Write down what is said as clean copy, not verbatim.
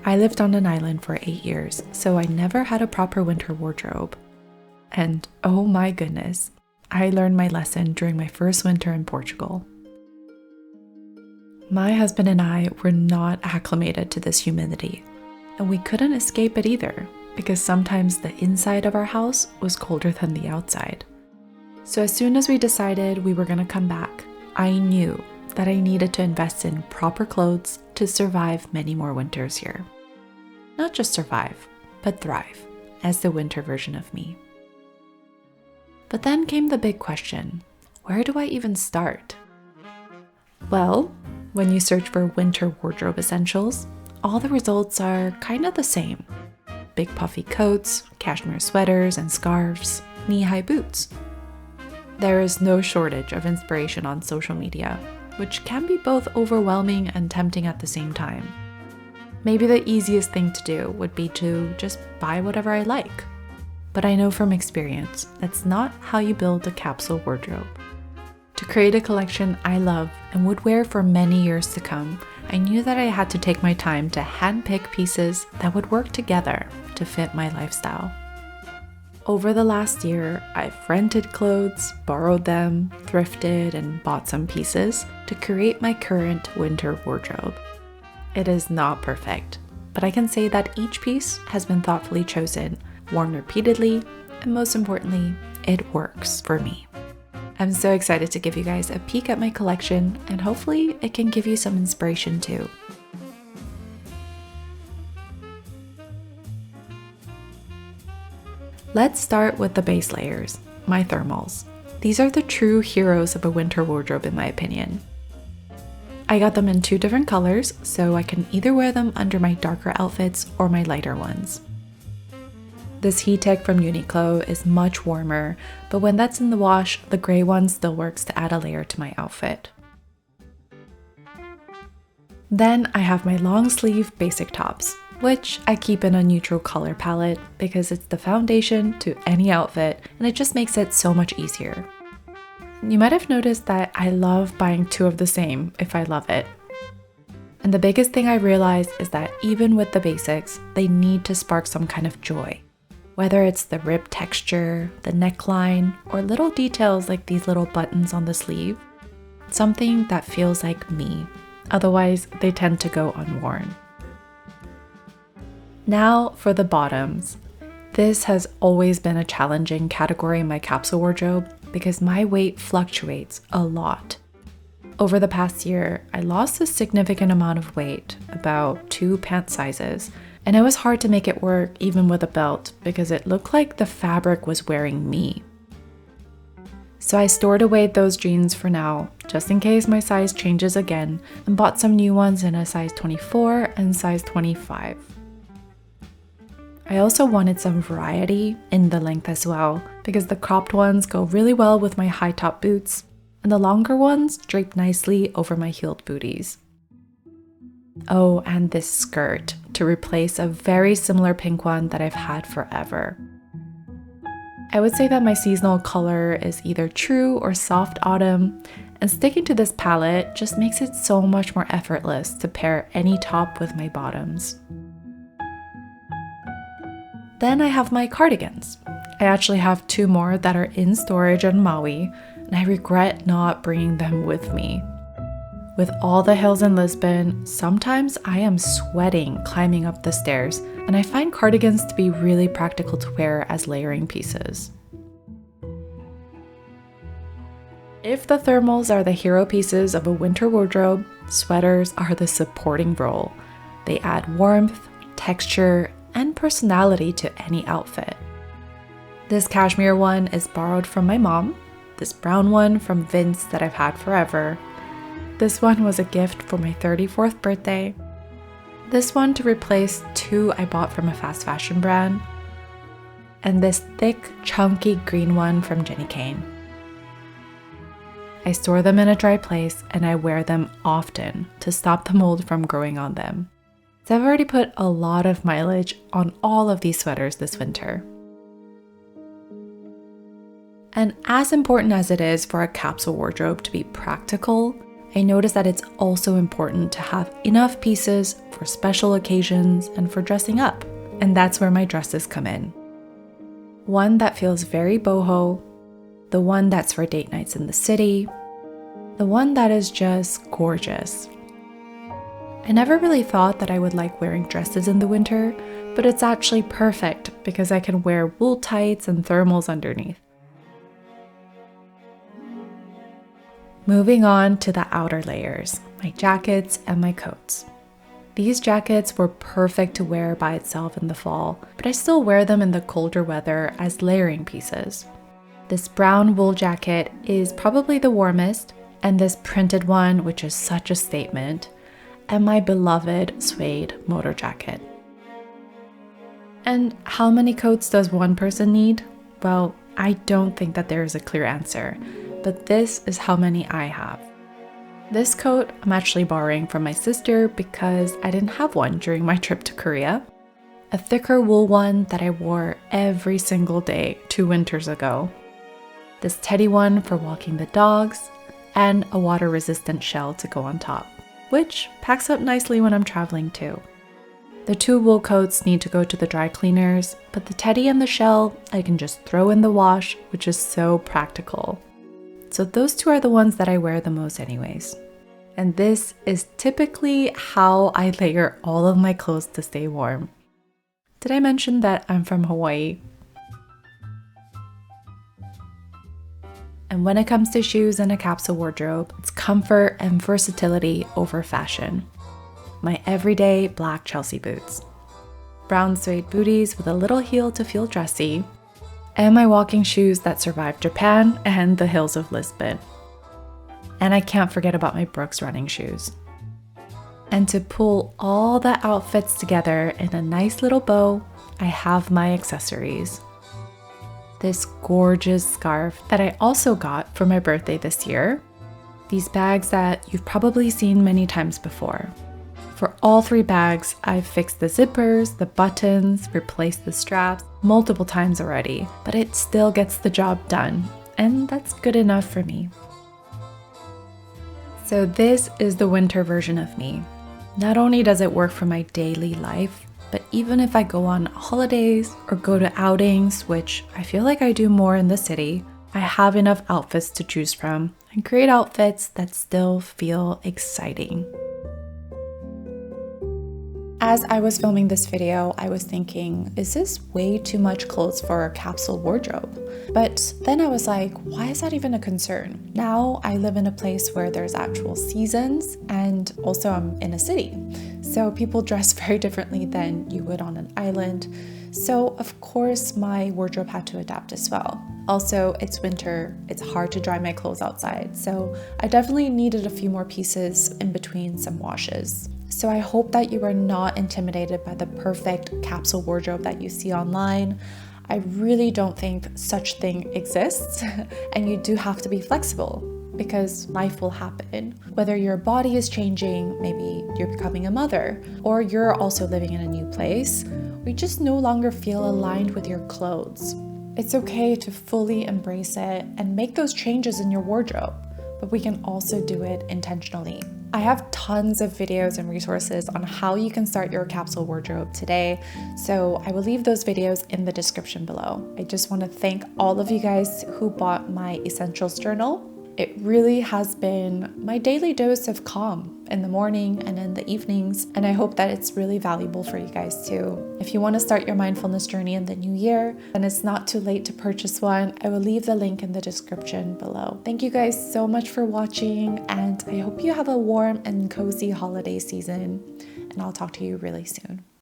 I lived on an island for 8 years, so I never had a proper winter wardrobe. And oh my goodness, I learned my lesson during my first winter in Portugal. My husband and I were not acclimated to this humidity, and we couldn't escape it either, because sometimes the inside of our house was colder than the outside. So as soon as we decided we were going to come back, I knew that I needed to invest in proper clothes to survive many more winters here. Not just survive, but thrive, as the winter version of me. But then came the big question, where do I even start? Well, when you search for winter wardrobe essentials, all the results are kind of the same. Big puffy coats, cashmere sweaters and scarves, knee-high boots. There is no shortage of inspiration on social media, which can be both overwhelming and tempting at the same time. Maybe the easiest thing to do would be to just buy whatever I like. But I know from experience, that's not how you build a capsule wardrobe. To create a collection I love and would wear for many years to come, I knew that I had to take my time to handpick pieces that would work together to fit my lifestyle. Over the last year, I've rented clothes, borrowed them, thrifted, and bought some pieces to create my current winter wardrobe. It is not perfect, but I can say that each piece has been thoughtfully chosen, worn repeatedly, and most importantly, it works for me. I'm so excited to give you guys a peek at my collection, and hopefully it can give you some inspiration too. Let's start with the base layers, my thermals. These are the true heroes of a winter wardrobe in my opinion. I got them in 2 different colors, so I can either wear them under my darker outfits or my lighter ones. This heat tech from Uniqlo is much warmer, but when that's in the wash, the gray one still works to add a layer to my outfit. Then I have my long sleeve basic tops, which I keep in a neutral color palette because it's the foundation to any outfit and it just makes it so much easier. You might have noticed that I love buying 2 of the same if I love it. And the biggest thing I realized is that even with the basics, they need to spark some kind of joy. Whether it's the rib texture, the neckline, or little details like these little buttons on the sleeve, something that feels like me. Otherwise, they tend to go unworn. Now for the bottoms. This has always been a challenging category in my capsule wardrobe because my weight fluctuates a lot. Over the past year, I lost a significant amount of weight, about 2 pant sizes, and it was hard to make it work even with a belt because it looked like the fabric was wearing me. So I stored away those jeans for now, just in case my size changes again, and bought some new ones in a size 24 and size 25. I also wanted some variety in the length as well, because the cropped ones go really well with my high top boots, and the longer ones drape nicely over my heeled booties. Oh, and this skirt to replace a very similar pink one that I've had forever. I would say that my seasonal color is either true or soft autumn, and sticking to this palette just makes it so much more effortless to pair any top with my bottoms. Then I have my cardigans. I actually have 2 more that are in storage on Maui, and I regret not bringing them with me. With all the hills in Lisbon, sometimes I am sweating climbing up the stairs, and I find cardigans to be really practical to wear as layering pieces. If the thermals are the hero pieces of a winter wardrobe, sweaters are the supporting role. They add warmth, texture, and personality to any outfit. This cashmere one is borrowed from my mom, this brown one from Vince that I've had forever. This one was a gift for my 34th birthday. This one to replace 2 I bought from a fast fashion brand. And this thick, chunky green one from Jenny Kane. I store them in a dry place and I wear them often to stop the mold from growing on them. So I've already put a lot of mileage on all of these sweaters this winter. And as important as it is for a capsule wardrobe to be practical, I noticed that it's also important to have enough pieces for special occasions and for dressing up. And that's where my dresses come in. One that feels very boho, the one that's for date nights in the city, the one that is just gorgeous. I never really thought that I would like wearing dresses in the winter, but it's actually perfect because I can wear wool tights and thermals underneath. Moving on to the outer layers, my jackets and my coats. These jackets were perfect to wear by itself in the fall, but I still wear them in the colder weather as layering pieces. This brown wool jacket is probably the warmest, and this printed one, which is such a statement, and my beloved suede motor jacket. And how many coats does one person need? Well, I don't think that there is a clear answer, but this is how many I have. This coat I'm actually borrowing from my sister because I didn't have one during my trip to Korea. A thicker wool one that I wore every single day 2 winters ago. This teddy one for walking the dogs, and a water-resistant shell to go on top, which packs up nicely when I'm traveling too. The 2 wool coats need to go to the dry cleaners, but the teddy and the shell I can just throw in the wash, which is so practical. So those 2 are the ones that I wear the most anyways. And this is typically how I layer all of my clothes to stay warm. Did I mention that I'm from Hawaii? And when it comes to shoes and a capsule wardrobe, it's comfort and versatility over fashion. My everyday black Chelsea boots, brown suede booties with a little heel to feel dressy, and my walking shoes that survived Japan and the hills of Lisbon. And I can't forget about my Brooks running shoes. And to pull all the outfits together in a nice little bow, I have my accessories. This gorgeous scarf that I also got for my birthday this year. These bags that you've probably seen many times before. For all 3 bags, I've fixed the zippers, the buttons, replaced the straps multiple times already, but it still gets the job done, and that's good enough for me. So this is the winter version of me. Not only does it work for my daily life, but even if I go on holidays or go to outings, which I feel like I do more in the city, I have enough outfits to choose from and create outfits that still feel exciting. As I was filming this video, I was thinking, is this way too much clothes for a capsule wardrobe? But then I was like, why is that even a concern? Now I live in a place where there's actual seasons, and also I'm in a city. So people dress very differently than you would on an island. So of course my wardrobe had to adapt as well. Also, it's winter, it's hard to dry my clothes outside. So I definitely needed a few more pieces in between some washes. So I hope that you are not intimidated by the perfect capsule wardrobe that you see online. I really don't think such thing exists, and you do have to be flexible because life will happen. Whether your body is changing, maybe you're becoming a mother, or you're also living in a new place, or you just no longer feel aligned with your clothes. It's okay to fully embrace it and make those changes in your wardrobe, but we can also do it intentionally. I have tons of videos and resources on how you can start your capsule wardrobe today, so I will leave those videos in the description below. I just want to thank all of you guys who bought my essentials journal. It really has been my daily dose of calm in the morning and in the evenings, and I hope that it's really valuable for you guys too. If you want to start your mindfulness journey in the new year, then it's not too late to purchase one. I will leave the link in the description below. Thank you guys so much for watching, and I hope you have a warm and cozy holiday season, and I'll talk to you really soon.